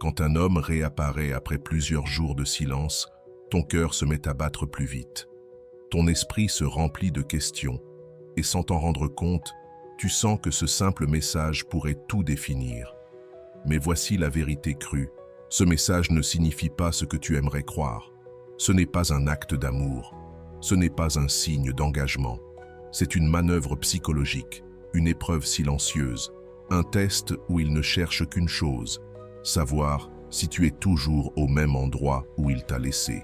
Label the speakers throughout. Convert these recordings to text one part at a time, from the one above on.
Speaker 1: Quand un homme réapparaît après plusieurs jours de silence, ton cœur se met à battre plus vite. Ton esprit se remplit de questions, et sans t'en rendre compte, tu sens que ce simple message pourrait tout définir. Mais voici la vérité crue. Ce message ne signifie pas ce que tu aimerais croire. Ce n'est pas un acte d'amour. Ce n'est pas un signe d'engagement. C'est une manœuvre psychologique, une épreuve silencieuse, un test où il ne cherche qu'une chose, savoir si tu es toujours au même endroit où il t'a laissé.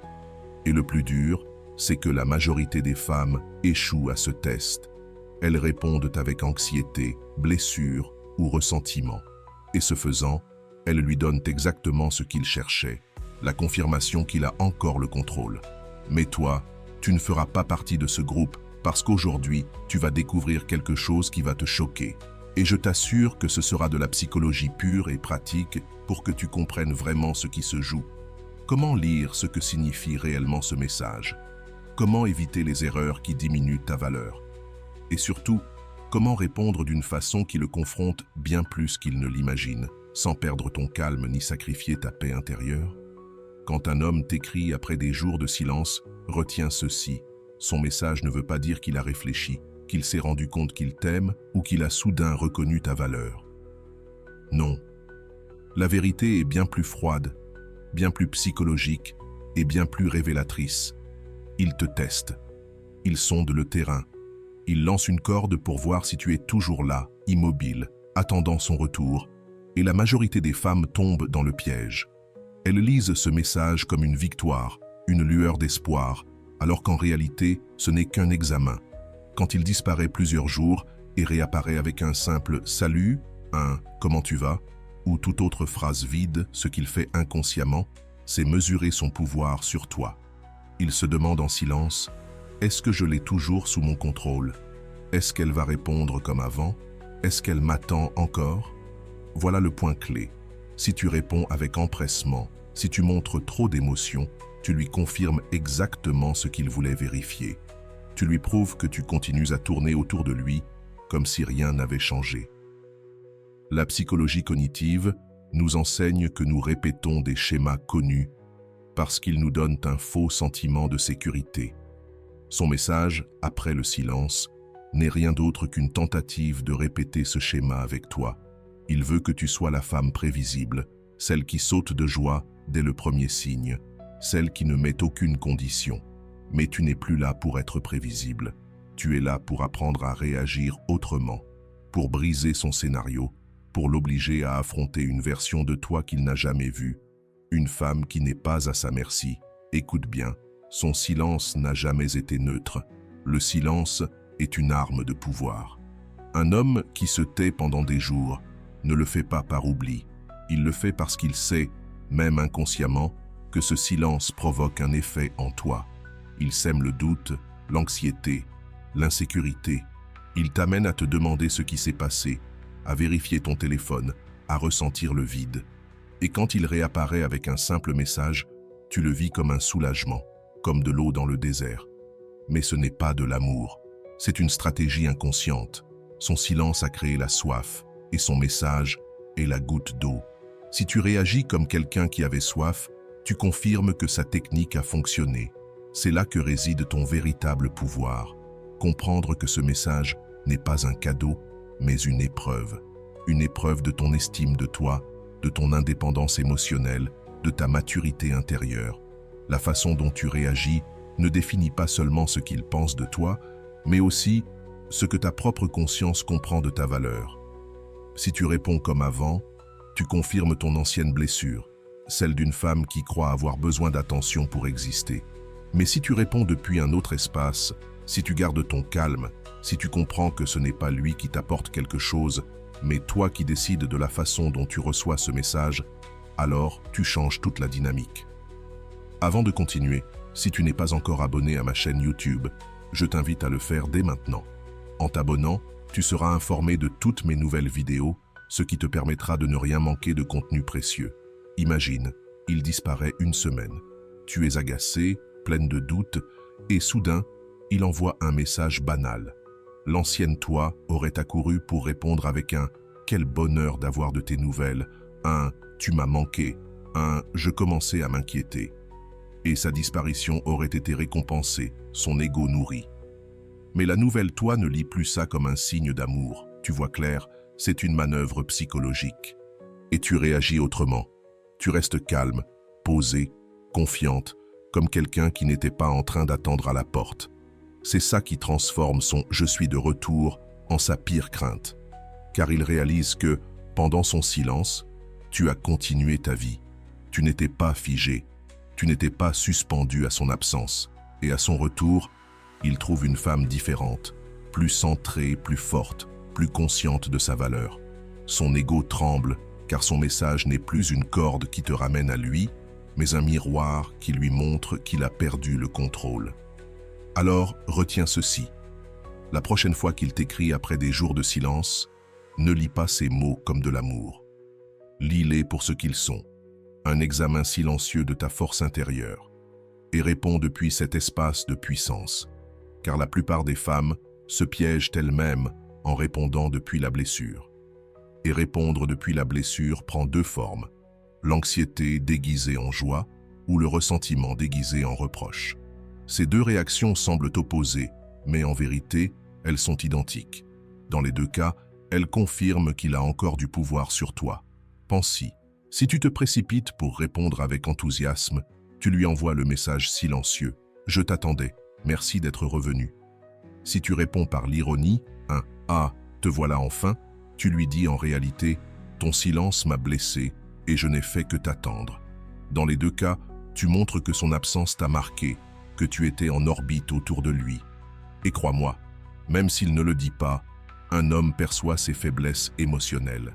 Speaker 1: Et le plus dur, c'est que la majorité des femmes échouent à ce test. Elles répondent avec anxiété, blessure ou ressentiment. Et ce faisant, elles lui donnent exactement ce qu'il cherchait, la confirmation qu'il a encore le contrôle. Mais toi, tu ne feras pas partie de ce groupe parce qu'aujourd'hui, tu vas découvrir quelque chose qui va te choquer. Et je t'assure que ce sera de la psychologie pure et pratique pour que tu comprennes vraiment ce qui se joue. Comment lire ce que signifie réellement ce message? Comment éviter les erreurs qui diminuent ta valeur? Et surtout, comment répondre d'une façon qui le confronte bien plus qu'il ne l'imagine, sans perdre ton calme ni sacrifier ta paix intérieure? Quand un homme t'écrit après des jours de silence, retiens ceci. Son message ne veut pas dire qu'il a réfléchi, qu'il s'est rendu compte qu'il t'aime ou qu'il a soudain reconnu ta valeur. Non. La vérité est bien plus froide, bien plus psychologique et bien plus révélatrice. Il te teste. Il sonde le terrain. Il lance une corde pour voir si tu es toujours là, immobile, attendant son retour. Et la majorité des femmes tombent dans le piège. Elles lisent ce message comme une victoire, une lueur d'espoir, alors qu'en réalité, ce n'est qu'un examen. Quand il disparaît plusieurs jours et réapparaît avec un simple « salut », un « comment tu vas » ou toute autre phrase vide, ce qu'il fait inconsciemment, c'est mesurer son pouvoir sur toi. Il se demande en silence « est-ce que je l'ai toujours sous mon contrôle? Est-ce qu'elle va répondre comme avant? Est-ce qu'elle m'attend encore ?» Voilà le point clé. Si tu réponds avec empressement, si tu montres trop d'émotion, tu lui confirmes exactement ce qu'il voulait vérifier. Tu lui prouves que tu continues à tourner autour de lui comme si rien n'avait changé. La psychologie cognitive nous enseigne que nous répétons des schémas connus parce qu'ils nous donnent un faux sentiment de sécurité. Son message, après le silence, n'est rien d'autre qu'une tentative de répéter ce schéma avec toi. Il veut que tu sois la femme prévisible, celle qui saute de joie dès le premier signe, celle qui ne met aucune condition. Mais tu n'es plus là pour être prévisible. Tu es là pour apprendre à réagir autrement, pour briser son scénario, pour l'obliger à affronter une version de toi qu'il n'a jamais vue. Une femme qui n'est pas à sa merci. Écoute bien, son silence n'a jamais été neutre. Le silence est une arme de pouvoir. Un homme qui se tait pendant des jours ne le fait pas par oubli. Il le fait parce qu'il sait, même inconsciemment, que ce silence provoque un effet en toi. Il sème le doute, l'anxiété, l'insécurité. Il t'amène à te demander ce qui s'est passé, à vérifier ton téléphone, à ressentir le vide. Et quand il réapparaît avec un simple message, tu le vis comme un soulagement, comme de l'eau dans le désert. Mais ce n'est pas de l'amour, c'est une stratégie inconsciente. Son silence a créé la soif, et son message est la goutte d'eau. Si tu réagis comme quelqu'un qui avait soif, tu confirmes que sa technique a fonctionné. C'est là que réside ton véritable pouvoir. Comprendre que ce message n'est pas un cadeau, mais une épreuve de ton estime de toi, de ton indépendance émotionnelle, de ta maturité intérieure. La façon dont tu réagis ne définit pas seulement ce qu'il pense de toi, mais aussi ce que ta propre conscience comprend de ta valeur. Si tu réponds comme avant, tu confirmes ton ancienne blessure, celle d'une femme qui croit avoir besoin d'attention pour exister. Mais si tu réponds depuis un autre espace, si tu gardes ton calme, si tu comprends que ce n'est pas lui qui t'apporte quelque chose, mais toi qui décides de la façon dont tu reçois ce message, alors tu changes toute la dynamique. Avant de continuer, si tu n'es pas encore abonné à ma chaîne YouTube, je t'invite à le faire dès maintenant. En t'abonnant, tu seras informé de toutes mes nouvelles vidéos, ce qui te permettra de ne rien manquer de contenu précieux. Imagine, il disparaît une semaine. Tu es agacé, pleine de doutes, et soudain, il envoie un message banal. L'ancienne toi aurait accouru pour répondre avec un « quel bonheur d'avoir de tes nouvelles », un « tu m'as manqué », Je commençais à m'inquiéter. Et sa disparition aurait été récompensée, son ego nourri. Mais la nouvelle toi ne lit plus ça comme un signe d'amour. Tu vois clair, c'est une manœuvre psychologique. Et tu réagis autrement. Tu restes calme, posée, confiante, comme quelqu'un qui n'était pas en train d'attendre à la porte. C'est ça qui transforme son « je suis de retour » en sa pire crainte. Car il réalise que, pendant son silence, tu as continué ta vie. Tu n'étais pas figé, tu n'étais pas suspendu à son absence. Et à son retour, il trouve une femme différente, plus centrée, plus forte, plus consciente de sa valeur. Son ego tremble, car son message n'est plus une corde qui te ramène à lui, mais un miroir qui lui montre qu'il a perdu le contrôle. Alors, retiens ceci. La prochaine fois qu'il t'écrit après des jours de silence, ne lis pas ces mots comme de l'amour. Lis-les pour ce qu'ils sont, un examen silencieux de ta force intérieure, et réponds depuis cet espace de puissance, car la plupart des femmes se piègent elles-mêmes en répondant depuis la blessure. Et répondre depuis la blessure prend deux formes, l'anxiété déguisée en joie ou le ressentiment déguisé en reproche. Ces deux réactions semblent opposées, mais en vérité, elles sont identiques. Dans les deux cas, elles confirment qu'il a encore du pouvoir sur toi. Pense-y. Si tu te précipites pour répondre avec enthousiasme, tu lui envoies le message silencieux « Je t'attendais, merci d'être revenu ». Si tu réponds par l'ironie, un « Ah, te voilà enfin », tu lui dis en réalité « Ton silence m'a blessé et je n'ai fait que t'attendre ». Dans les deux cas, tu montres que son absence t'a marqué, que tu étais en orbite autour de lui. Et crois-moi, même s'il ne le dit pas, un homme perçoit ses faiblesses émotionnelles.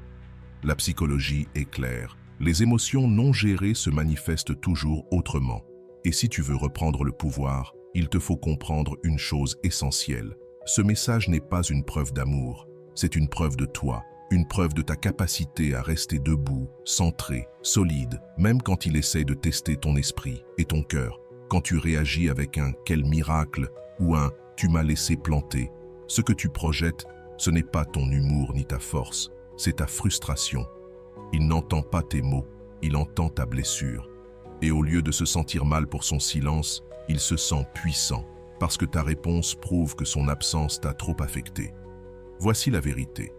Speaker 1: La psychologie est claire. Les émotions non gérées se manifestent toujours autrement. Et si tu veux reprendre le pouvoir, il te faut comprendre une chose essentielle. Ce message n'est pas une preuve d'amour, c'est une preuve de toi, une preuve de ta capacité à rester debout, centré, solide, même quand il essaie de tester ton esprit et ton cœur. Quand tu réagis avec un « quel miracle » ou un « tu m'as laissé planter », ce que tu projettes, ce n'est pas ton humour ni ta force, c'est ta frustration. Il n'entend pas tes mots, il entend ta blessure. Et au lieu de se sentir mal pour son silence, il se sent puissant, parce que ta réponse prouve que son absence t'a trop affecté. Voici la vérité.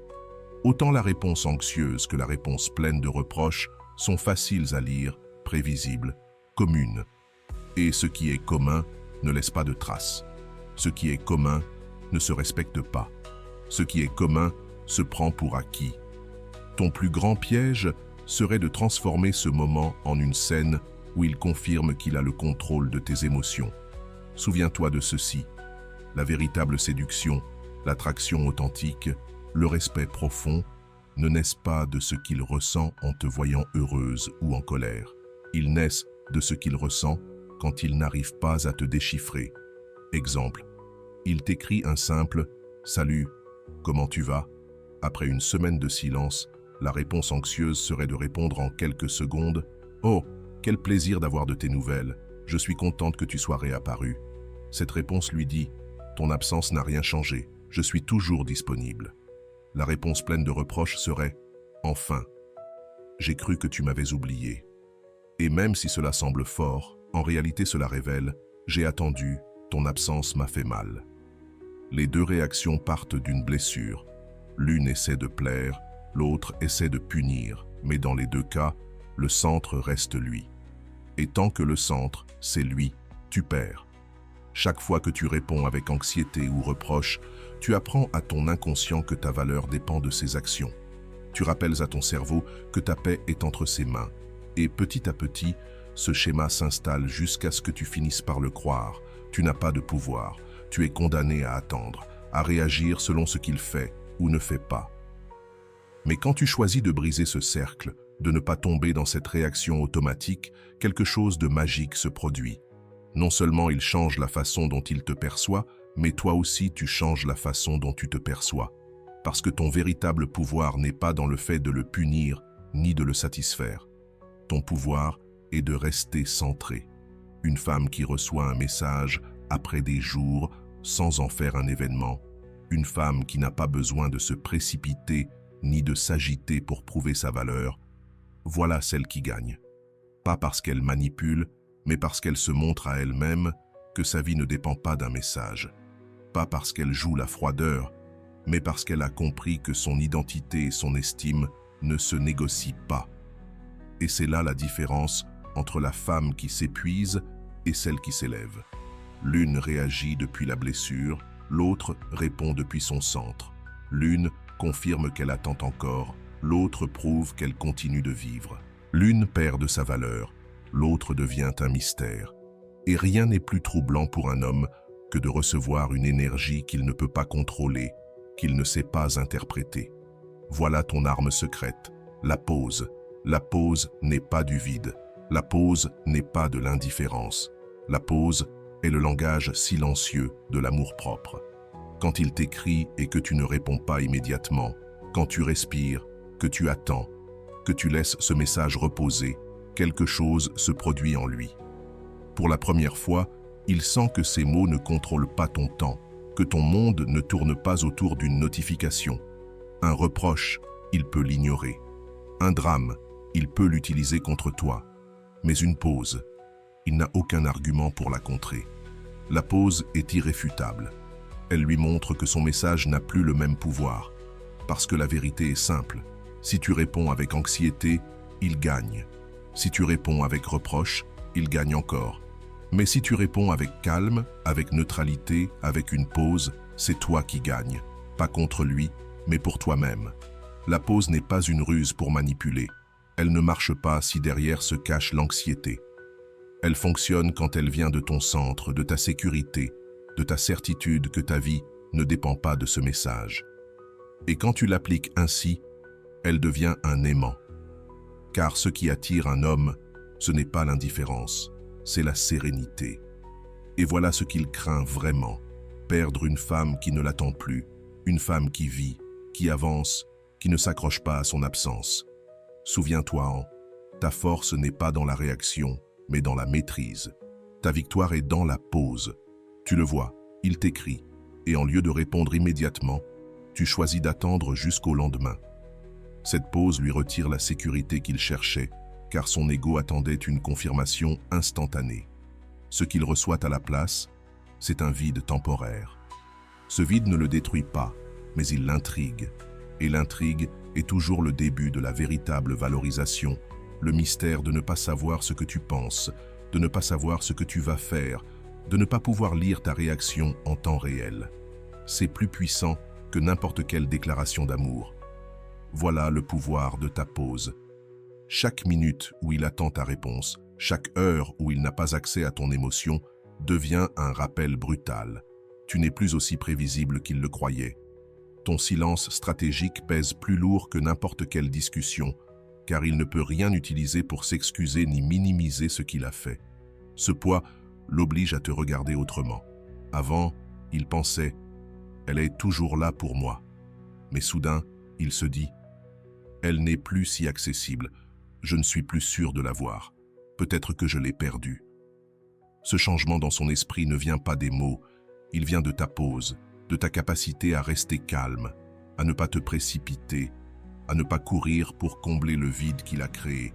Speaker 1: Autant la réponse anxieuse que la réponse pleine de reproches sont faciles à lire, prévisibles, communes. Et ce qui est commun ne laisse pas de traces. Ce qui est commun ne se respecte pas. Ce qui est commun se prend pour acquis. Ton plus grand piège serait de transformer ce moment en une scène où il confirme qu'il a le contrôle de tes émotions. Souviens-toi de ceci. La véritable séduction, l'attraction authentique, le respect profond ne naissent pas de ce qu'il ressent en te voyant heureuse ou en colère. Ils naissent de ce qu'il ressent quand il n'arrive pas à te déchiffrer. Exemple, il t'écrit un simple « Salut, comment tu vas ?» Après une semaine de silence, la réponse anxieuse serait de répondre en quelques secondes « Oh, quel plaisir d'avoir de tes nouvelles, je suis contente que tu sois réapparu. » Cette réponse lui dit « Ton absence n'a rien changé, je suis toujours disponible. » La réponse pleine de reproches serait « Enfin, j'ai cru que tu m'avais oublié. » Et même si cela semble fort, en réalité cela révèle « J'ai attendu, ton absence m'a fait mal. » Les deux réactions partent d'une blessure. L'une essaie de plaire, l'autre essaie de punir, mais dans les deux cas, le centre reste lui. Et tant que le centre, c'est lui, tu perds. Chaque fois que tu réponds avec anxiété ou reproche, tu apprends à ton inconscient que ta valeur dépend de ses actions. Tu rappelles à ton cerveau que ta paix est entre ses mains. Et petit à petit, ce schéma s'installe jusqu'à ce que tu finisses par le croire. Tu n'as pas de pouvoir. Tu es condamné à attendre, à réagir selon ce qu'il fait ou ne fait pas. Mais quand tu choisis de briser ce cercle, de ne pas tomber dans cette réaction automatique, quelque chose de magique se produit. Non seulement il change la façon dont il te perçoit, mais toi aussi tu changes la façon dont tu te perçois. Parce que ton véritable pouvoir n'est pas dans le fait de le punir, ni de le satisfaire. Ton pouvoir est de rester centré. Une femme qui reçoit un message après des jours sans en faire un événement. Une femme qui n'a pas besoin de se précipiter ni de s'agiter pour prouver sa valeur. Voilà celle qui gagne. pas parce qu'elle manipule, mais parce qu'elle se montre à elle-même que sa vie ne dépend pas d'un message. Pas parce qu'elle joue la froideur, mais parce qu'elle a compris que son identité et son estime ne se négocient pas. Et c'est là la différence entre la femme qui s'épuise et celle qui s'élève. L'une réagit depuis la blessure, l'autre répond depuis son centre. L'une confirme qu'elle attend encore, l'autre prouve qu'elle continue de vivre. L'une perd de sa valeur, l'autre devient un mystère. Et rien n'est plus troublant pour un homme que de recevoir une énergie qu'il ne peut pas contrôler, qu'il ne sait pas interpréter. Voilà ton arme secrète, la pause. La pause n'est pas du vide. La pause n'est pas de l'indifférence. La pause est le langage silencieux de l'amour-propre. Quand il t'écrit et que tu ne réponds pas immédiatement, quand tu respires, que tu attends, que tu laisses ce message reposer, quelque chose se produit en lui. Pour la première fois, il sent que ces mots ne contrôlent pas ton temps, que ton monde ne tourne pas autour d'une notification. Un reproche, il peut l'ignorer. Un drame, il peut l'utiliser contre toi. Mais une pause, il n'a aucun argument pour la contrer. La pause est irréfutable. Elle lui montre que son message n'a plus le même pouvoir. Parce que la vérité est simple. Si tu réponds avec anxiété, il gagne. Si tu réponds avec reproche, il gagne encore. Mais si tu réponds avec calme, avec neutralité, avec une pause, c'est toi qui gagnes. Pas contre lui, mais pour toi-même. La pause n'est pas une ruse pour manipuler. Elle ne marche pas si derrière se cache l'anxiété. Elle fonctionne quand elle vient de ton centre, de ta sécurité, de ta certitude que ta vie ne dépend pas de ce message. Et quand tu l'appliques ainsi, elle devient un aimant. Car ce qui attire un homme, ce n'est pas l'indifférence, c'est la sérénité. Et voilà ce qu'il craint vraiment, perdre une femme qui ne l'attend plus, une femme qui vit, qui avance, qui ne s'accroche pas à son absence. Souviens-toi, ta force n'est pas dans la réaction, mais dans la maîtrise. Ta victoire est dans la pause. Tu le vois, il t'écrit, et en lieu de répondre immédiatement, tu choisis d'attendre jusqu'au lendemain. Cette pause lui retire la sécurité qu'il cherchait, car son ego attendait une confirmation instantanée. Ce qu'il reçoit à la place, c'est un vide temporaire. Ce vide ne le détruit pas, mais il l'intrigue. Et l'intrigue est toujours le début de la véritable valorisation, le mystère de ne pas savoir ce que tu penses, de ne pas savoir ce que tu vas faire, de ne pas pouvoir lire ta réaction en temps réel. C'est plus puissant que n'importe quelle déclaration d'amour. Voilà le pouvoir de ta pause. Chaque minute où il attend ta réponse, chaque heure où il n'a pas accès à ton émotion, devient un rappel brutal. Tu n'es plus aussi prévisible qu'il le croyait. Ton silence stratégique pèse plus lourd que n'importe quelle discussion, car il ne peut rien utiliser pour s'excuser ni minimiser ce qu'il a fait. Ce poids l'oblige à te regarder autrement. Avant, il pensait « Elle est toujours là pour moi ». Mais soudain, il se dit « Elle n'est plus si accessible, je ne suis plus sûr de la voir. Peut-être que je l'ai perdue ». Ce changement dans son esprit ne vient pas des mots, il vient de ta pause, de ta capacité à rester calme, à ne pas te précipiter, à ne pas courir pour combler le vide qu'il a créé.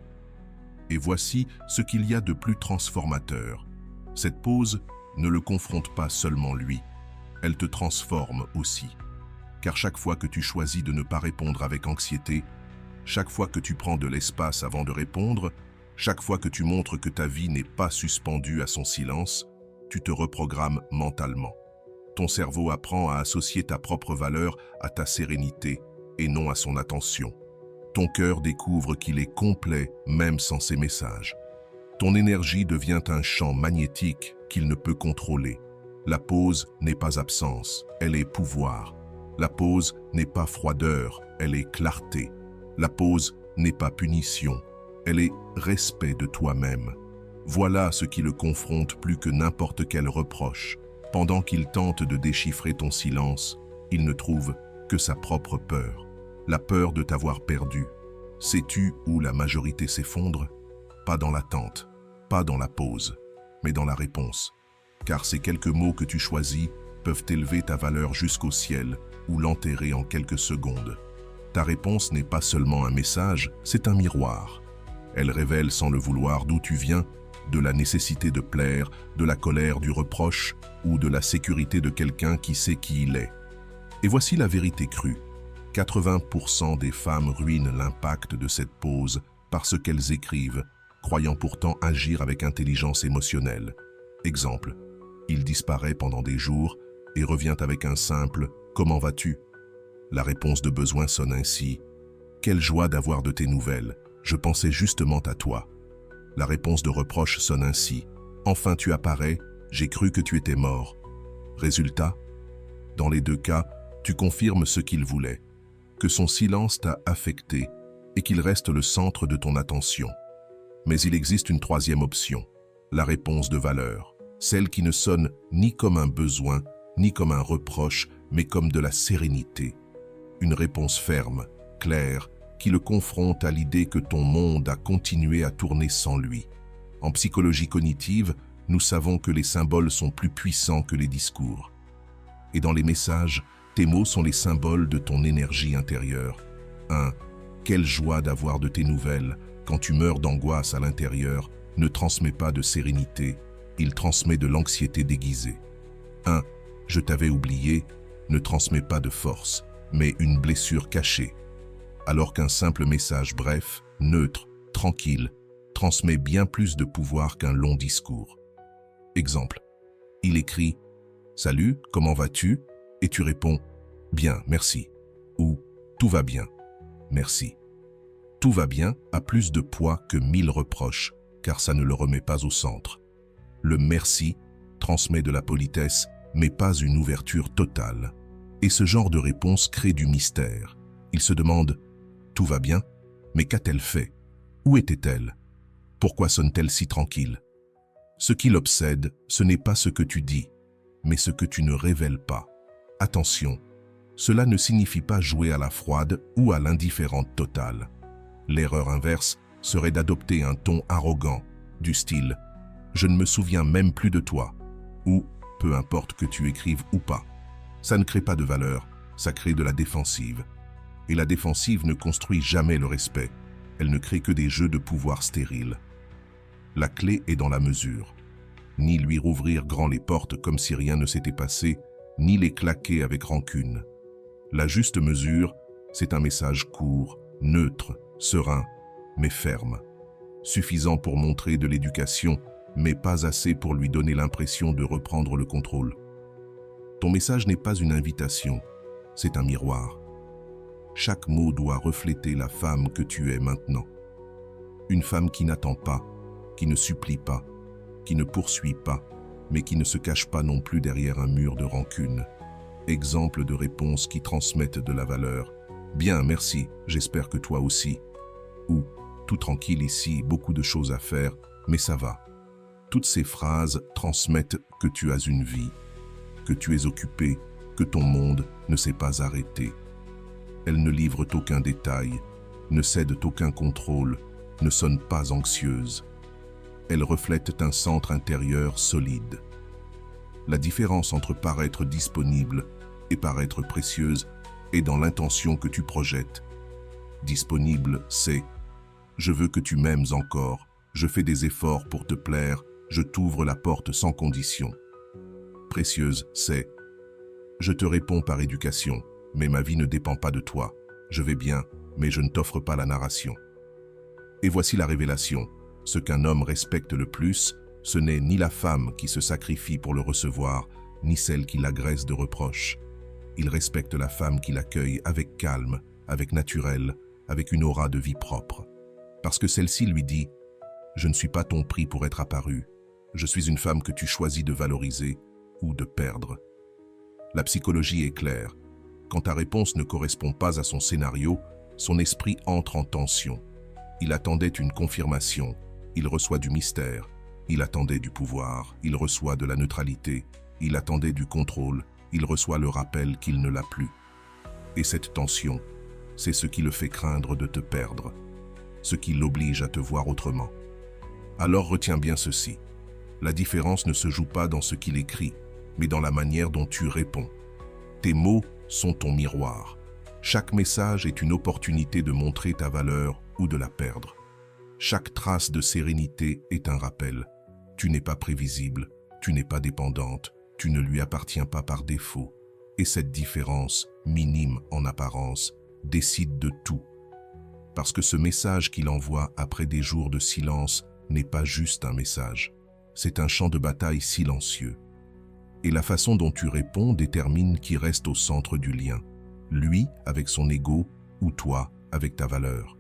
Speaker 1: Et voici ce qu'il y a de plus transformateur. Cette pause ne le confronte pas seulement lui, elle te transforme aussi. Car chaque fois que tu choisis de ne pas répondre avec anxiété, chaque fois que tu prends de l'espace avant de répondre, chaque fois que tu montres que ta vie n'est pas suspendue à son silence, tu te reprogrammes mentalement. Ton cerveau apprend à associer ta propre valeur à ta sérénité et non à son attention. Ton cœur découvre qu'il est complet même sans ses messages. Ton énergie devient un champ magnétique qu'il ne peut contrôler. La pause n'est pas absence, elle est pouvoir. La pause n'est pas froideur, elle est clarté. La pause n'est pas punition, elle est respect de toi-même. Voilà ce qui le confronte plus que n'importe quel reproche. Pendant qu'il tente de déchiffrer ton silence, il ne trouve que sa propre peur. La peur de t'avoir perdu. Sais-tu où la majorité s'effondre? Pas dans l'attente, pas dans la pause, mais dans la réponse. Car ces quelques mots que tu choisis peuvent élever ta valeur jusqu'au ciel ou l'enterrer en quelques secondes. Ta réponse n'est pas seulement un message, c'est un miroir. Elle révèle sans le vouloir d'où tu viens, de la nécessité de plaire, de la colère du reproche ou de la sécurité de quelqu'un qui sait qui il est. Et voici la vérité crue. 80% des femmes ruinent l'impact de cette pause parce qu'elles écrivent, croyant pourtant agir avec intelligence émotionnelle. Exemple, il disparaît pendant des jours et revient avec un simple « Comment vas-tu ?» La réponse de besoin sonne ainsi « Quelle joie d'avoir de tes nouvelles, je pensais justement à toi. » La réponse de reproche sonne ainsi « Enfin tu apparais, j'ai cru que tu étais mort. » Résultat, dans les deux cas, tu confirmes ce qu'il voulait, que son silence t'a affecté et qu'il reste le centre de ton attention. Mais il existe une troisième option, la réponse de valeur, celle qui ne sonne ni comme un besoin, ni comme un reproche, mais comme de la sérénité. Une réponse ferme, claire, qui le confronte à l'idée que ton monde a continué à tourner sans lui. En psychologie cognitive, nous savons que les symboles sont plus puissants que les discours. Et dans les messages, tes mots sont les symboles de ton énergie intérieure. 1. Quelle joie d'avoir de tes nouvelles. Quand tu meurs d'angoisse à l'intérieur, ne transmets pas de sérénité, il transmet de l'anxiété déguisée. 1. Je t'avais oublié, ne transmet pas de force, mais une blessure cachée. Alors qu'un simple message bref, neutre, tranquille, transmet bien plus de pouvoir qu'un long discours. Exemple. Il écrit « Salut, comment vas-tu ?» et tu réponds « Bien, merci » ou « Tout va bien, merci ». Tout va bien a plus de poids que 1000 reproches, car ça ne le remet pas au centre. Le merci transmet de la politesse, mais pas une ouverture totale. Et ce genre de réponse crée du mystère. Il se demande « Tout va bien, mais qu'a-t-elle fait? Où était-elle? Pourquoi sonne-t-elle si tranquille ?» Ce qui l'obsède, ce n'est pas ce que tu dis, mais ce que tu ne révèles pas. Attention, cela ne signifie pas jouer à la froide ou à l'indifférente totale. L'erreur inverse serait d'adopter un ton arrogant, du style « Je ne me souviens même plus de toi » ou « Peu importe que tu écrives ou pas ». Ça ne crée pas de valeur, ça crée de la défensive. Et la défensive ne construit jamais le respect, elle ne crée que des jeux de pouvoir stériles. La clé est dans la mesure. Ni lui rouvrir grand les portes comme si rien ne s'était passé, ni les claquer avec rancune. La juste mesure, c'est un message court, neutre, serein, mais ferme. Suffisant pour montrer de l'éducation, mais pas assez pour lui donner l'impression de reprendre le contrôle. Ton message n'est pas une invitation, c'est un miroir. Chaque mot doit refléter la femme que tu es maintenant. Une femme qui n'attend pas, qui ne supplie pas, qui ne poursuit pas, mais qui ne se cache pas non plus derrière un mur de rancune. Exemple de réponses qui transmettent de la valeur. Bien, merci, j'espère que toi aussi. Ou, tout tranquille ici, beaucoup de choses à faire, mais ça va. Toutes ces phrases transmettent que tu as une vie, que tu es occupé, que ton monde ne s'est pas arrêté. Elles ne livrent aucun détail, ne cèdent aucun contrôle, ne sonnent pas anxieuses. Elles reflètent un centre intérieur solide. La différence entre paraître disponible et paraître précieuse est dans l'intention que tu projettes. Disponible, c'est « Je veux que tu m'aimes encore, je fais des efforts pour te plaire, je t'ouvre la porte sans condition. » Précieuse, c'est « Je te réponds par éducation, mais ma vie ne dépend pas de toi. Je vais bien, mais je ne t'offre pas la narration. » Et voici la révélation. Ce qu'un homme respecte le plus, ce n'est ni la femme qui se sacrifie pour le recevoir, ni celle qui l'agresse de reproches. Il respecte la femme qui l'accueille avec calme, avec naturel, avec une aura de vie propre. Parce que celle-ci lui dit « Je ne suis pas ton prix pour être apparu. Je suis une femme que tu choisis de valoriser ou de perdre. » La psychologie est claire. Quand ta réponse ne correspond pas à son scénario, son esprit entre en tension. Il attendait une confirmation, il reçoit du mystère. Il attendait du pouvoir, il reçoit de la neutralité. Il attendait du contrôle, il reçoit le rappel qu'il ne l'a plus. Et cette tension, c'est ce qui le fait craindre de te perdre, ce qui l'oblige à te voir autrement. Alors retiens bien ceci. La différence ne se joue pas dans ce qu'il écrit, mais dans la manière dont tu réponds. Tes mots sont ton miroir. Chaque message est une opportunité de montrer ta valeur ou de la perdre. Chaque trace de sérénité est un rappel. Tu n'es pas prévisible, tu n'es pas dépendante, tu ne lui appartiens pas par défaut. Et cette différence, minime en apparence, décide de tout. Parce que ce message qu'il envoie après des jours de silence n'est pas juste un message. C'est un champ de bataille silencieux. Et la façon dont tu réponds détermine qui reste au centre du lien. Lui avec son ego ou toi avec ta valeur.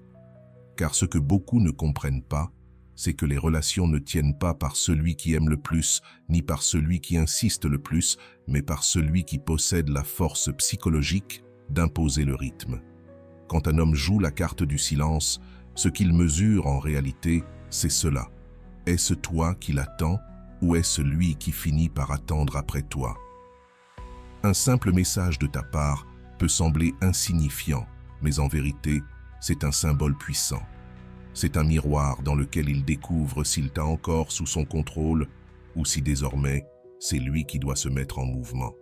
Speaker 1: Car ce que beaucoup ne comprennent pas, c'est que les relations ne tiennent pas par celui qui aime le plus, ni par celui qui insiste le plus, mais par celui qui possède la force psychologique d'imposer le rythme. Quand un homme joue la carte du silence, ce qu'il mesure en réalité, c'est cela. Est-ce toi qui l'attends ou est-ce lui qui finit par attendre après toi? Un simple message de ta part peut sembler insignifiant, mais en vérité, c'est un symbole puissant. C'est un miroir dans lequel il découvre s'il t'a encore sous son contrôle ou si désormais, c'est lui qui doit se mettre en mouvement.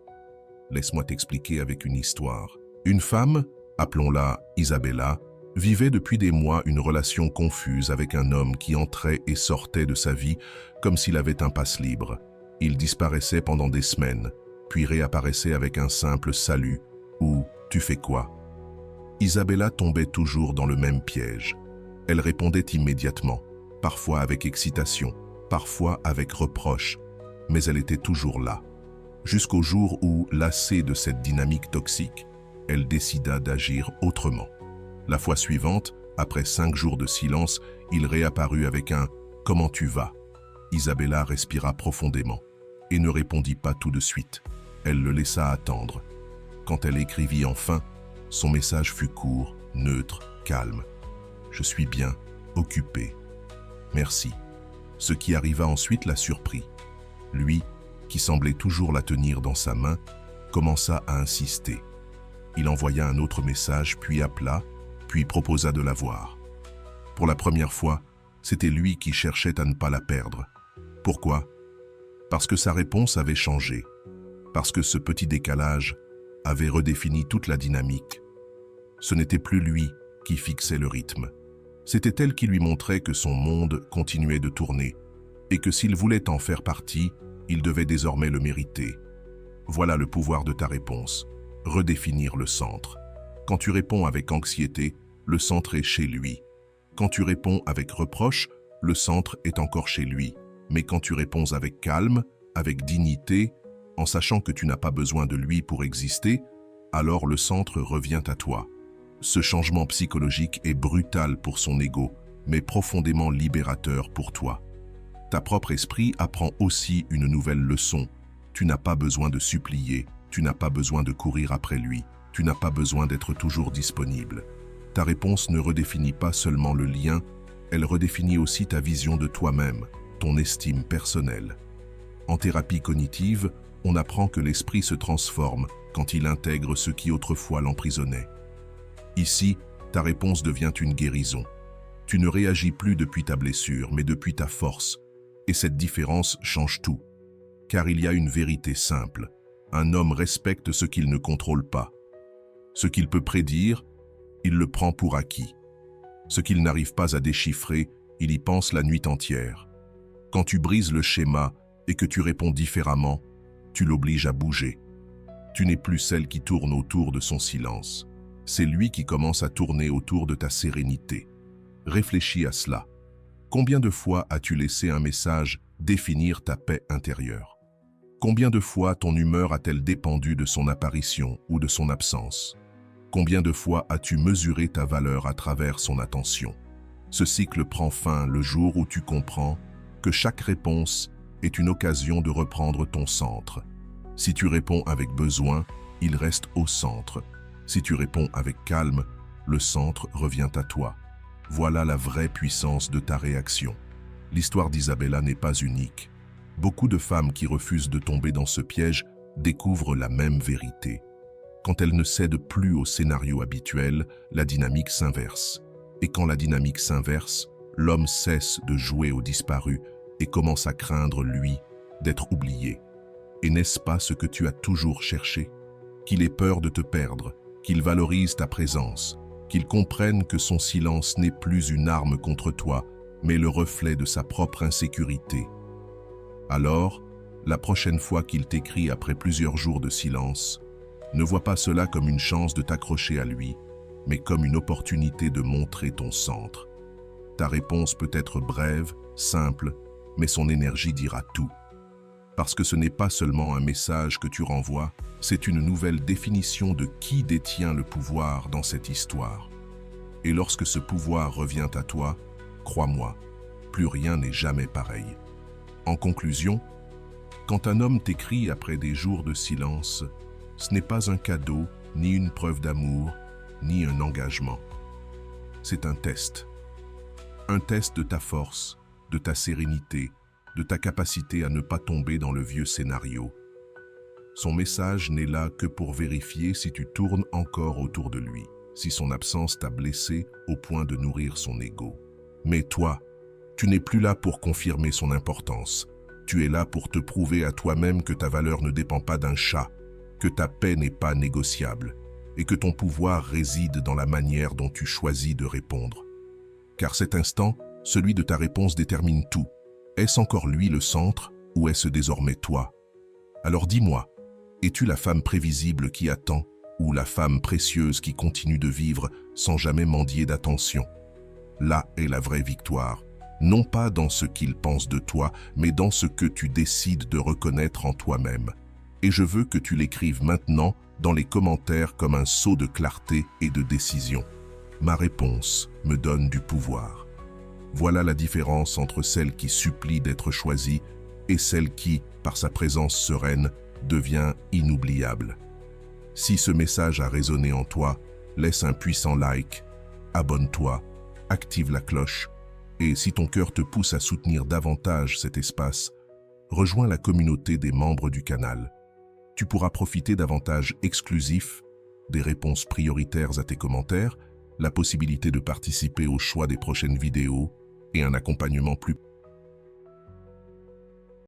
Speaker 1: Laisse-moi t'expliquer avec une histoire. Une femme, appelons-la Isabella, vivait depuis des mois une relation confuse avec un homme qui entrait et sortait de sa vie comme s'il avait un passe libre. Il disparaissait pendant des semaines, puis réapparaissait avec un simple salut ou « tu fais quoi ?» Isabella tombait toujours dans le même piège. Elle répondait immédiatement, parfois avec excitation, parfois avec reproche, mais elle était toujours là. Jusqu'au jour où, lassée de cette dynamique toxique, elle décida d'agir autrement. La fois suivante, après 5 jours de silence, il réapparut avec un « Comment tu vas ?» Isabella respira profondément et ne répondit pas tout de suite. Elle le laissa attendre. Quand elle écrivit enfin, son message fut court, neutre, calme. « Je suis bien, occupé. Merci. » Ce qui arriva ensuite la surprit. Lui, qui semblait toujours la tenir dans sa main, commença à insister. Il envoya un autre message, puis appela, puis proposa de la voir. Pour la première fois, c'était lui qui cherchait à ne pas la perdre. Pourquoi? Parce que sa réponse avait changé. Parce que ce petit décalage avait redéfini toute la dynamique. Ce n'était plus lui qui fixait le rythme. C'était elle qui lui montrait que son monde continuait de tourner et que s'il voulait en faire partie, il devait désormais le mériter. Voilà le pouvoir de ta réponse. Redéfinir le centre. Quand tu réponds avec anxiété, le centre est chez lui. Quand tu réponds avec reproche, le centre est encore chez lui. Mais quand tu réponds avec calme, avec dignité, en sachant que tu n'as pas besoin de lui pour exister, alors le centre revient à toi. Ce changement psychologique est brutal pour son ego, mais profondément libérateur pour toi. Ta propre esprit apprend aussi une nouvelle leçon. Tu n'as pas besoin de supplier, tu n'as pas besoin de courir après lui, tu n'as pas besoin d'être toujours disponible. Ta réponse ne redéfinit pas seulement le lien, elle redéfinit aussi ta vision de toi-même, ton estime personnelle. En thérapie cognitive, on apprend que l'esprit se transforme quand il intègre ce qui autrefois l'emprisonnait. Ici, ta réponse devient une guérison. Tu ne réagis plus depuis ta blessure, mais depuis ta force. Et cette différence change tout. Car il y a une vérité simple. Un homme respecte ce qu'il ne contrôle pas. Ce qu'il peut prédire, il le prend pour acquis. Ce qu'il n'arrive pas à déchiffrer, il y pense la nuit entière. Quand tu brises le schéma et que tu réponds différemment, tu l'obliges à bouger. Tu n'es plus celle qui tourne autour de son silence. C'est lui qui commence à tourner autour de ta sérénité. Réfléchis à cela. Combien de fois as-tu laissé un message définir ta paix intérieure? Combien de fois ton humeur a-t-elle dépendu de son apparition ou de son absence? Combien de fois as-tu mesuré ta valeur à travers son attention? Ce cycle prend fin le jour où tu comprends que chaque réponse est une occasion de reprendre ton centre. Si tu réponds avec besoin, il reste au centre. Si tu réponds avec calme, le centre revient à toi. Voilà la vraie puissance de ta réaction. L'histoire d'Isabella n'est pas unique. Beaucoup de femmes qui refusent de tomber dans ce piège découvrent la même vérité. Quand elles ne cèdent plus au scénario habituel, la dynamique s'inverse. Et quand la dynamique s'inverse, l'homme cesse de jouer au disparu et commence à craindre, lui, d'être oublié. Et n'est-ce pas ce que tu as toujours cherché? Qu'il ait peur de te perdre, qu'il valorise ta présence, qu'il comprenne que son silence n'est plus une arme contre toi, mais le reflet de sa propre insécurité. Alors, la prochaine fois qu'il t'écrit après plusieurs jours de silence, ne vois pas cela comme une chance de t'accrocher à lui, mais comme une opportunité de montrer ton centre. Ta réponse peut être brève, simple, mais son énergie dira tout. Parce que ce n'est pas seulement un message que tu renvoies, c'est une nouvelle définition de qui détient le pouvoir dans cette histoire. Et lorsque ce pouvoir revient à toi, crois-moi, plus rien n'est jamais pareil. En conclusion, quand un homme t'écrit après des jours de silence, ce n'est pas un cadeau, ni une preuve d'amour, ni un engagement. C'est un test. Un test de ta force, de ta sérénité, de ta capacité à ne pas tomber dans le vieux scénario. Son message n'est là que pour vérifier si tu tournes encore autour de lui, si son absence t'a blessé au point de nourrir son ego. Mais toi, tu n'es plus là pour confirmer son importance. Tu es là pour te prouver à toi-même que ta valeur ne dépend pas d'un chat, que ta paix n'est pas négociable et que ton pouvoir réside dans la manière dont tu choisis de répondre. Car cet instant, celui de ta réponse détermine tout. Est-ce encore lui le centre ou est-ce désormais toi? Alors dis-moi, es-tu la femme prévisible qui attend ou la femme précieuse qui continue de vivre sans jamais mendier d'attention? Là est la vraie victoire, non pas dans ce qu'il pense de toi, mais dans ce que tu décides de reconnaître en toi-même. Et je veux que tu l'écrives maintenant dans les commentaires comme un saut de clarté et de décision. Ma réponse me donne du pouvoir. Voilà la différence entre celle qui supplie d'être choisie et celle qui, par sa présence sereine, devient inoubliable. Si ce message a résonné en toi, laisse un puissant like, abonne-toi, active la cloche, et si ton cœur te pousse à soutenir davantage cet espace, rejoins la communauté des membres du canal. Tu pourras profiter d'avantages exclusifs, des réponses prioritaires à tes commentaires, la possibilité de participer au choix des prochaines vidéos et un accompagnement plus